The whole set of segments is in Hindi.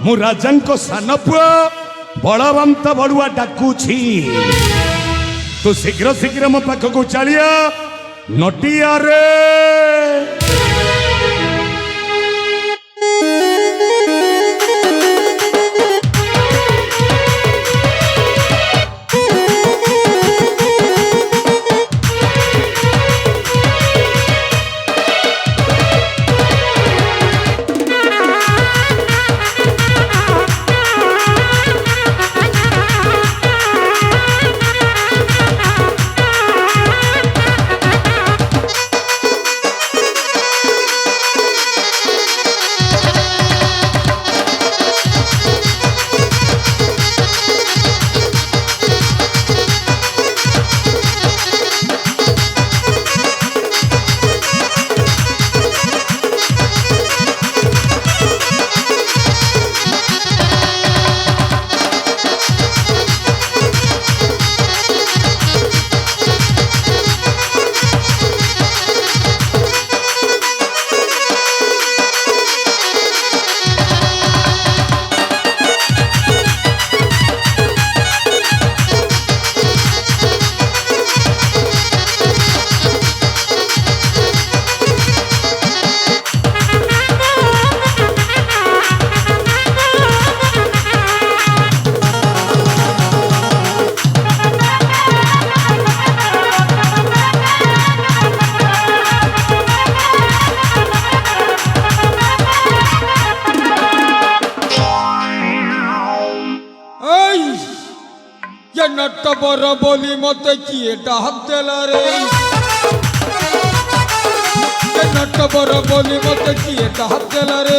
मु राजन को सान पुओ बलवंत बड़ुआ डाकुछि तू शीघ्र शीघ्र मो पाखक चलिया नटिया रे। नटबर बोली मत किए डाक देला रे नटबर बोली मत किए डाक देला रे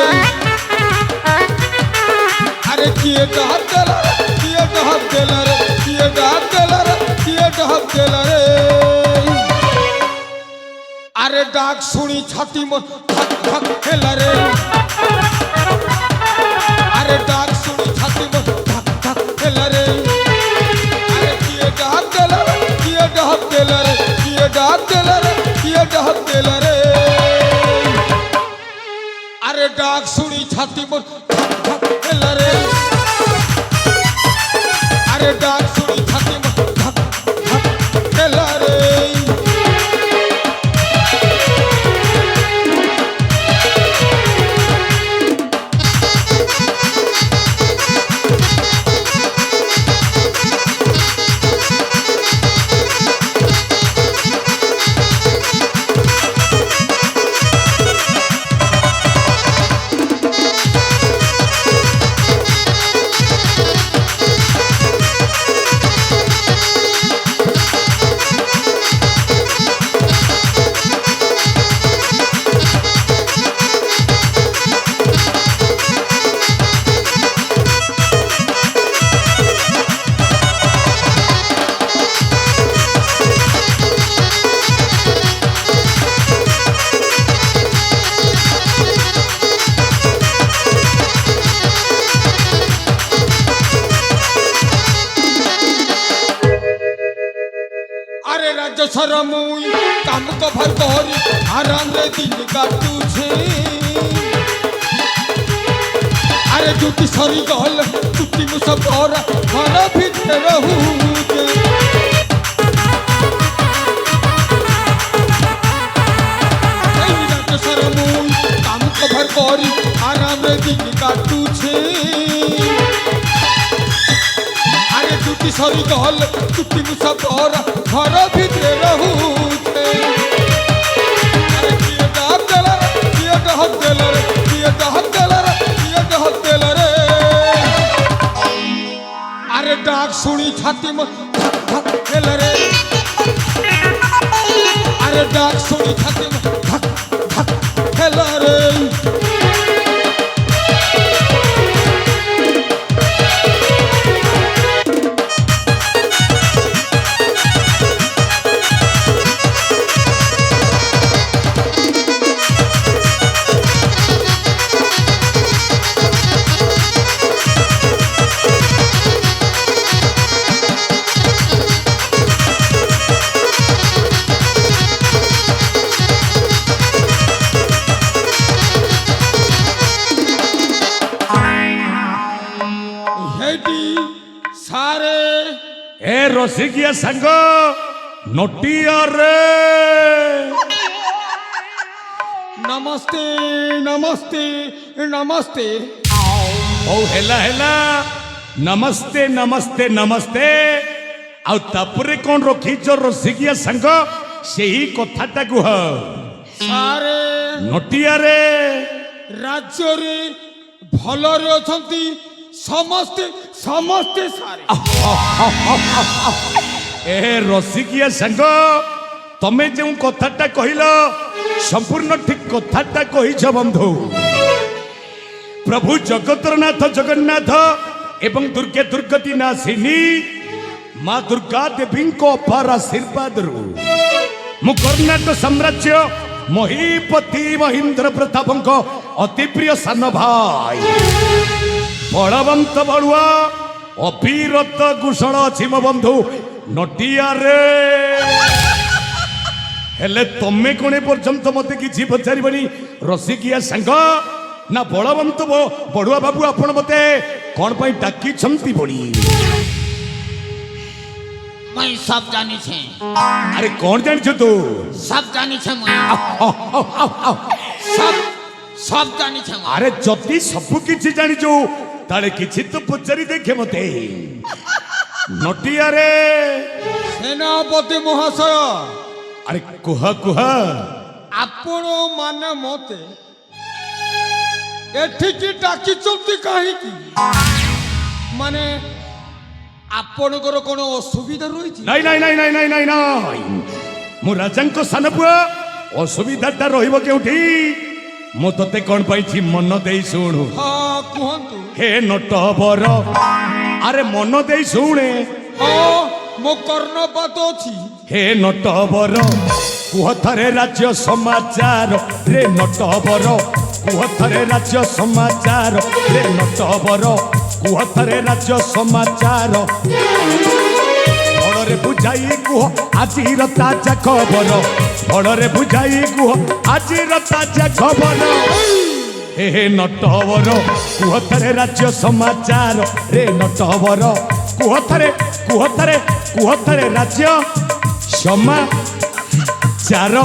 अरे किए डाक देला रे किए डाक देला रे किए डाक देला रे किए डाक देला रे अरे डाक सुनी छाती में धक धक खेला रे अरे डाक सुनी छाती में धक धक खेला रे अरे डाक सुनी छाती में धक धक खेला रे अरे डाक सुनी छाती में धक धक खेला रे मुई काम को भर करी आराम रे दिन काटू छे अरे जुटी सरी गल जुटी मु सब और घर भीतर रहू जे रात सर मुई काम को भर करी आराम रे दिन काटू छे अरे जुटी सरी गल जुटी मु सब और घर भीतर रहू अरे किए डाक देला रे किए डाक देला रे किए डाक देला रे किए डाक देला रे अरे डाक सुनी छाती में धक धक खेला रे अरे डाक सुनी छाती में धक धक खेला रे ए रसिकिया सांग नटिया रे नमस्ते नमस्ते नमस्ते ओ हेला नमस्ते नमस्ते नमस्ते आउ तापरे कोन रखिछ रसिकिया सांग सेही कथाटा कुह सारे नटिया रे राज्य रे भलरे अछंती समस्ते समस्ते सारे ए रसिकिया सांग तमे जो कथाटा कहिल संपूर्ण ठीक कथाटा कहिछ बंधु प्रभु जगतरनाथ जगन्नाथ एवं दुर्गे दुर्गति नासिनी माँ दुर्गा देवी को अपार आशीर्वाद मु कर्णाटक साम्राज्य महीपति महेंद्र प्रताप अति प्रिय सान भाई बलवंत बड़ुआ अविरत कुशल अछि मो बंधु नटिया रे हेले तमे कोने पर्यंत मते किछि पचारिबनी रसिकिया संग ना बलवंत बड़ुआ बाबू आपण मते कोन पई डाकी छंती बड़ी मैं सब जानी छे अरे कौन जानी छो तू सब जानी छे मैं सब सब जानी छे मैं अरे जति सब किछि जानी जो ताले किछि तो पचारि देखे मते नटिया रे सेनापति महाशय अरे कुह कुह आपण माने मते एठिकी डाकी चलती काहे की माने आपणकर कोन असुविधा रहिछि नहीं नहीं नहीं नहीं नहीं नहीं नहीं मु राजांको सान पुआ असुविधाटा रहिबो केउठी मु तते कोन पाइछि मन देई सुणु हां कुहंतु हे नटवर अरे मन देई सुणे हां मो कर्णपात अछि हे नटवर कुह थरे राज्य समाचार रे नटवर कुह थरे राज्य समाचार रे नटवर कुह थरे राज्य समाचार बड़रे बुझाई कुह आजिर ताजा खबर बड़रे बुझाई कुह आजिर ताजा खबर हे नटवर कुह थरे राज्य समाचार रे नटवर कुह थरे राज्य समाचार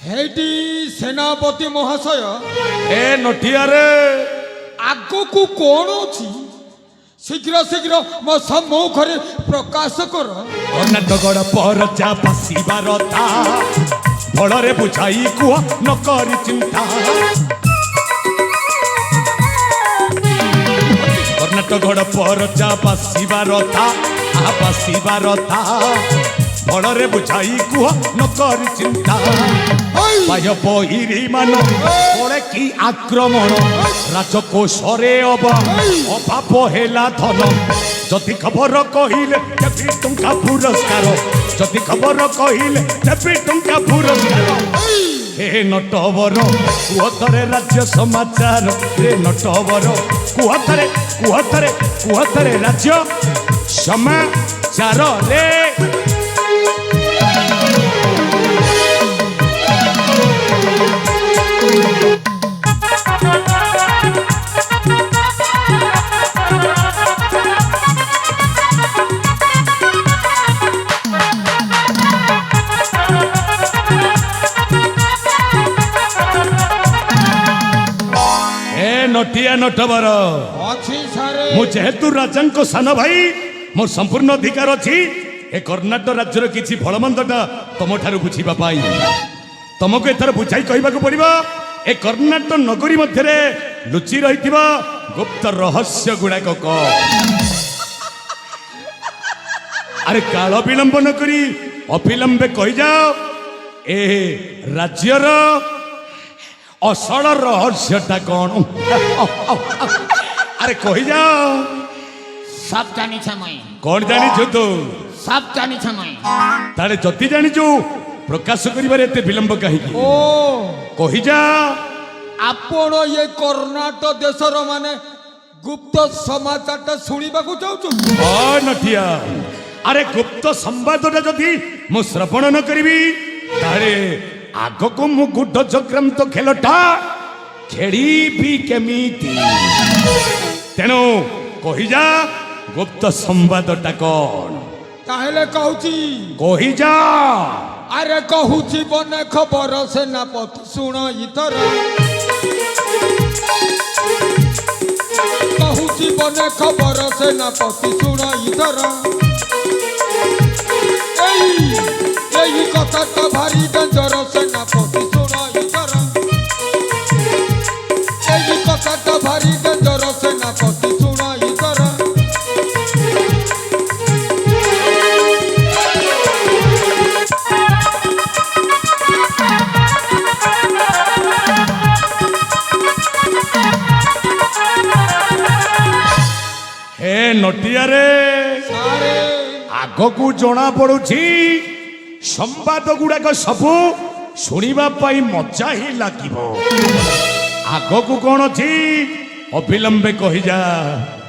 हेडी सेनापति महाशय ए नटिया रे आगो को कोन अछि शीघ्र शीघ्र मो सम्मुखरे प्रकाश कर कर्णाटकड़ परचा बसिबार था बड़रे बुझाई कुह न करी चिंता कर्णाटकड़ परचा बसिबार था बड़रे बुझाई कुह न करी चिंता पाय बहिरी मान पड़े कि आक्रमण राजकोशरे अभाव हेला धन जदि खबर कहिले देवी टंका पुरस्कार जदि खबर कहिले देवी टंका पुरस्कार हे नटवर कुह थरे राज्य समाचार रे नटवर कुह थरे राज्य समाचार रे नटिया नटवर अछि सारे मु जेहेतु राजांको सान भाई मोर संपूर्ण अधिकार अछि ए कर्णाटक राज्यर किछि भलमंदटा तुम ठारू बुझिबा पाई तुमको एथर बुझाई कहबाक पड़िबो ए कर्णाटक नगरी मध्य रे लुचि रहितिबा गुप्त रहस्य गुड़ाक क अरे काल विलंब न करी अविलंबे कहि जाओ ए राज्यर असल रहस्यटा कौन अरे कही जाओ सब जानी छे मैं कौन जानी तू सब जानी छे मुई ताले जति जानिछु प्रकाश करिबारे एते विलंब काहेकि ओ कहि जा आपण ये कर्णाटक देशर माने गुप्त समाचारटा शुणिबाकू चाहछु ओ नठिया अरे गुप्त संवादटा जदि मु श्रवण न करिबी ताले आगको मु गुड्ड चक्रांत खेलटा खेळीबी केमिति तेणु कहि जा गुप्त संवादटा कोन ताहेले कहूची कहि जा अरे कहूची बने खबर सेनापति सुन इतर कहूची बने खबर सेनापति सुन इतर এই কথাটা ভারী ডেঞ্জর সেনাপতি শুন ইতর এই কথাটা ভারী ডেঞ্জর সেনাপতি শুন ইতর हे नटिया रे सारे आगकू जना पड़ुछि संवाद गुड़ाक सबू शुणा मजा ही लगे आगकू कौन अच्छी अविलंबे कहि जा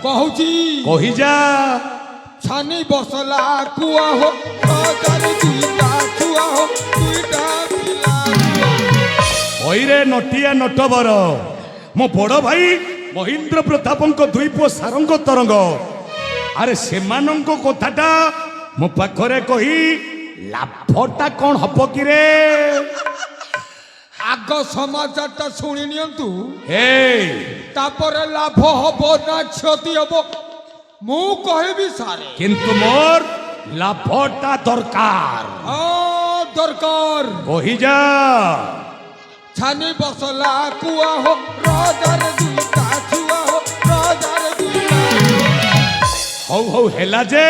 कहूची कहि जा छानी बसला कुआ हो राजार दुईटा छुआ हो दुईटा पिला ओइरे नटिया नटवर मो बड़ भाई महेंद्र प्रतापंक दुई पुओ सारंग तरंग अरे सेमानंको कथाटा मो पाखरे कही लाभटा कौन हब कि रे आग समाचारटा शुणी नियंतु हे तापरे लाभ हबो ना क्षति हबो मु कहबी सारे किंतु मोर लाभटा दरकार हाँ दरकार कहि जा छानी बसला कुआ हो राजार दुईटा छुआ हो राजार दुईटा हौ हौ हेला जे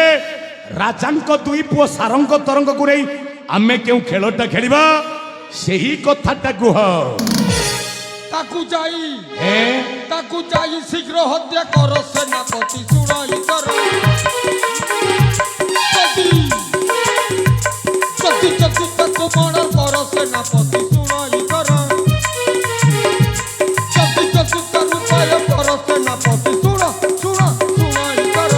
राजांक दुई पुओ सारंग तरंग को नहीं आमे क्यों खेलटा खेलिबा सेही कथाटा कुह ताकू जाई हे ताकू जाई शीघ्र हत्या कर सेनापति सुन इतर जदि जदि जदि ताकू मर्डर कर सेनापति सुन इतर जदि जदि तार उपाय कर सेनापति सुन सुन सुन इतर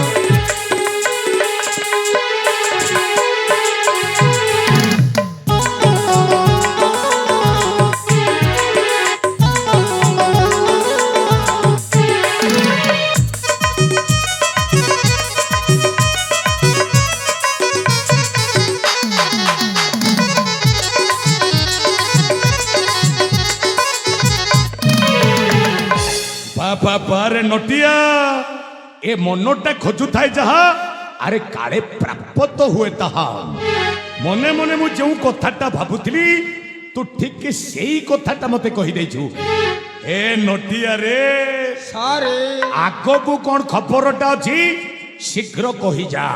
बारे नटिया ए मनटा खोजु थाए जहा अरे काले प्राप्त हुए ताहा मने मने मु जो कथाटा भाबुथली तू ठीक के सेही कथाटा मते कहि देछु ए नटिया रे सारे आगो को कोन खबरटा अछि शीघ्र कहि जा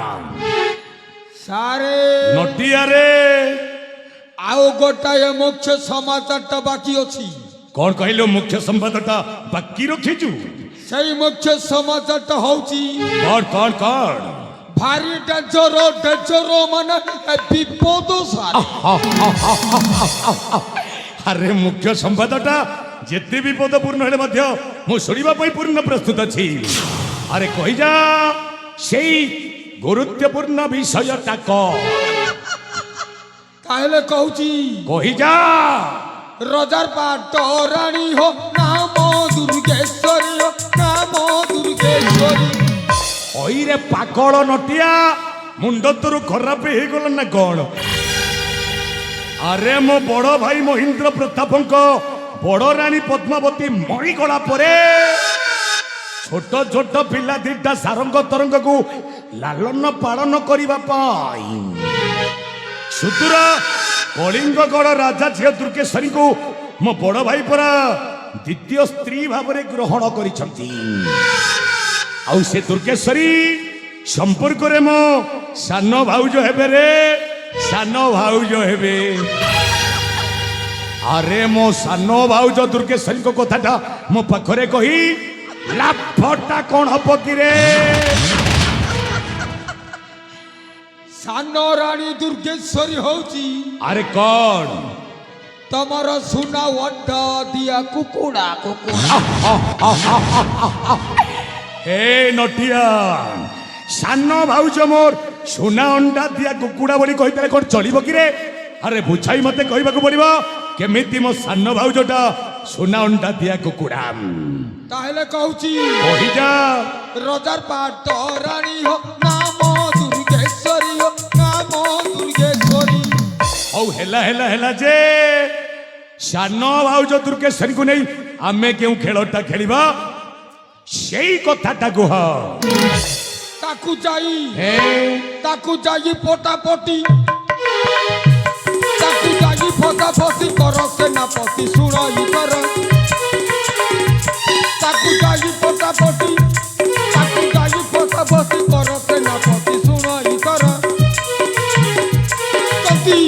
सारे नटिया रे आओ गोटाए मुख्य समाचारटा बाकी अछि कौन कहलो मुख्य संवादटा बाकी रखिछु सही मुख्य समाचारटा होची कौन कौन कौन भारी डेंजर माने विपद सारे अरे मुख्य संवादटा जेते विपदपूर्ण हेले मध्य मु सुनिबा पई पूर्ण प्रस्तुत अछि अरे कहि जा सेही गुरुत्वपूर्ण विषयटा क काहेले कहूची कहि जा रजार पाट रानी हो नाम दुर्गेश्वरी हो नाम दुर्गेश्वरी ओइरे पाकळ नटिया मुंड तोर खराब हे गल ना कोन अरे मो बड़ भाई महेंद्र प्रतापंक बड़ रानी पद्मावती मरी गला परे छोट छोट पिला दिटा सारंग तरंग को लालन पालन करिबा पाई सुतुर कलिंगगढ़ राजा झियो दुर्गेश्वरी को मो बड़ भाई परा द्वितीय स्त्री भाव ग्रहण करिसंती आउ से दुर्गेश्वरी संपर्क रे मो सान भाउज हेबे रे सान भाउज हेबे अरे मो सान भाउज दुर्गेश्वरी को कथाटा मो पाखरे कही लाभटा कौन हब कि रे ସାନ ରାଣୀ ଦୁର୍ଗେଶ୍ୱରୀ ହଉଛି ଆରେ କଣ ତମର ସୁନା ଅଣ୍ଡା ଦିଆ କୁକୁଡ଼ା କୁକୁଡ଼ା ହେ ନଟିଆ ସାନ ଭାଉଜ ମୋର ସୁନା ଅଣ୍ଡା ଦିଆ କୁକୁଡ଼ା ବୋଲି କହିଥିଲେ କଣ ଚଳିବ କି ରେ? ଆରେ ବୁଝାଇ ମତେ କହିବାକୁ ପଡିବ କେମିତି ମୋ ସାନ ଭାଉଜଟା ସୁନା ଅଣ୍ଡା ଦିଆ କୁକୁଡ଼ା ତାହେଲେ କହୁଛି କହିଯା। ରଜାର ପାଟ ରାଣୀ ହୋ ନାମ ଦୁର୍ଗେଶ୍ୱରୀ ହୋ ନାମ ଦୁର୍ଗେଶ୍ୱରୀ। ହଉ ହେଲା ହେଲା ହେଲା ଯେ ସାନ ଭାଉଜ ଦୁର୍ଗେଶ୍ୱରୀଙ୍କୁ ନେଇ ଆମେ କେଉଁ ଖେଳଟା ଖେଳିବା ସେଇ କଥାଟା କୁହ। ତାକୁ ଯାଇ ପଟାପଟି ତାକୁ ଯାଇ ଫଟାଫଟି କର ସେନାପତି ଶୁଣ କର ତାକୁ ଯାଇ ପଟାପଟି ତାକୁ ଯାଇ ଫଟାଫଟି କର ସେନାପତି ଶୁଣ କର ଚତି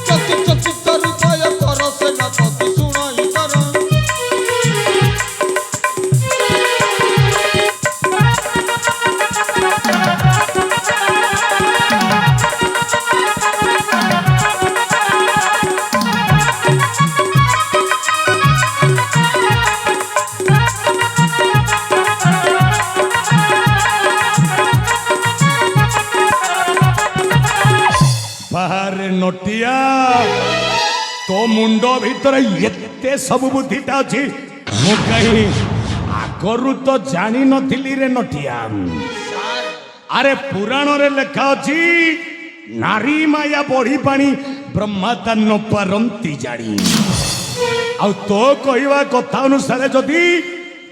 ଚତି ଚତି ତରୁ ଜୟ କର ସେନାପତି ଶୁଣ କର। ବାହାରେ ନଟିଆ ତୋ ମୁଣ୍ଡ ଭିତରେ ଏତେ ସବୁ ବୁଦ୍ଧିଟା ଅଛି ମୁଁ କାହିଁ ଆଗରୁ ତ ଜାଣିନଥିଲି ରେ ନଟିଆ। ଆରେ ପୁରାଣରେ ଲେଖା ଅଛି ନାରୀ ମାୟା ବଢି ପାଣି ବ୍ରହ୍ମା ତା ନ ପାରନ୍ତି ଜାଣି। ଆଉ ତୋ କହିବା କଥା ଅନୁସାରେ ଯଦି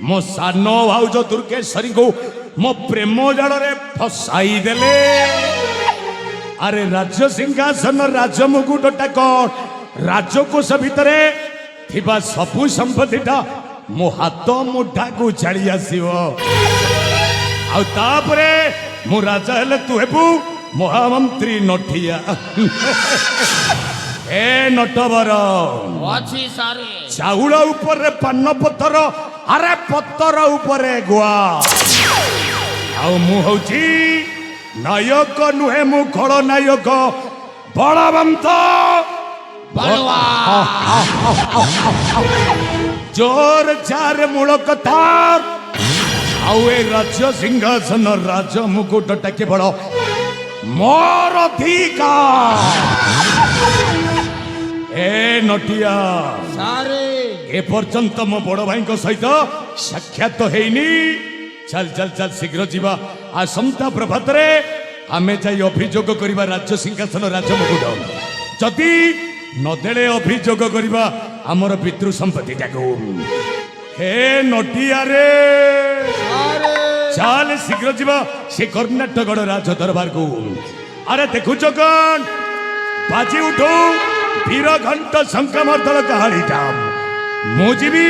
ମୋ ସାନ ଭାଉଜ ଦୁର୍ଗେଶ୍ୱରୀଙ୍କୁ ମୋ ପ୍ରେମ ଜାଳରେ ଫସାଇ ଦେଲେ ଆରେ ରାଜ୍ୟ ସିଂହାସନ ରାଜମୁକୁଟଟା କଣ ରାଜକୋଷ ଭିତରେ ଥିବା ସବୁ ସମ୍ପତ୍ତିଟା ମୋ ହାତ ମୁଠାକୁ ଚାଲି ଆସିବ। ଆଉ ତାପରେ ମୁଁ ରାଜା ହେଲେ ତୁ ହେବୁ ମହାମନ୍ତ୍ରୀ ନଟିଆ। ଏ ନଟବର ଅଛି ସାରେ ଚାଉଳ ଉପରେ ପାନ ପତର ଆରେ ପତର ଉପରେ ଗୁଆ। ଆଉ ମୁଁ ହଉଛି ନାୟକ ନୁହେଁ ମୁଁ ଖଳନାୟକ ବଳବନ୍ତ ବଳୁଆ ଜୋର ଚାର ମୂଳ କଥା। ଆଉ ଏ ରାଜ୍ୟ ସିଂହାସନ ରାଜ ମୁକୁଟଟା କେବଳ ମୋର ଅଧିକାର। ଏ ନଟିଆ ସାରେ ଏ ପର୍ଯ୍ୟନ୍ତ ମୋ ବଡ ଭାଇଙ୍କ ସହିତ ସାକ୍ଷାତ ହେଇନି। ଚାଲ ଚାଲ ଚାଲ ଶୀଘ୍ର ଯିବା। ଆସନ୍ତା ପ୍ରଭାତରେ ଆମେ ଯାଇ ଅଭିଯୋଗ କରିବା ରାଜ୍ୟ ସିଂହାସନ ରାଜମୁକୁଟ। ଯଦି ନଦେଳେ ଅଭିଯୋଗ କରିବା ଆମର ପିତୃ ସମ୍ପତ୍ତିଟାକୁ। ହେ ନଟିଆରେ ଚାଲ ଶୀଘ୍ର ଯିବା ସେ କର୍ଣ୍ଣାଟକର ରାଜ ଦରବାରକୁ। ଆରେ ଦେଖୁଛ କଣ ବାଜି ଉଠୁ ବୀର ଘଣ୍ଟ ଶଙ୍ଖମର୍ଦ୍ଦନ କାହାଳିଟା। ମୁଁ ଯିବି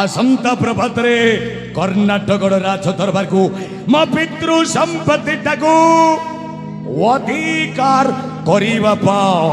ଆସନ୍ତା ପ୍ରଭାତରେ କର୍ଣ୍ଣାଟକର ରାଜ ଦରବାରକୁ ମୋ ପିତୃ ସମ୍ପତ୍ତିଟାକୁ ଅଧିକାର କରିବା ପାଇଁ।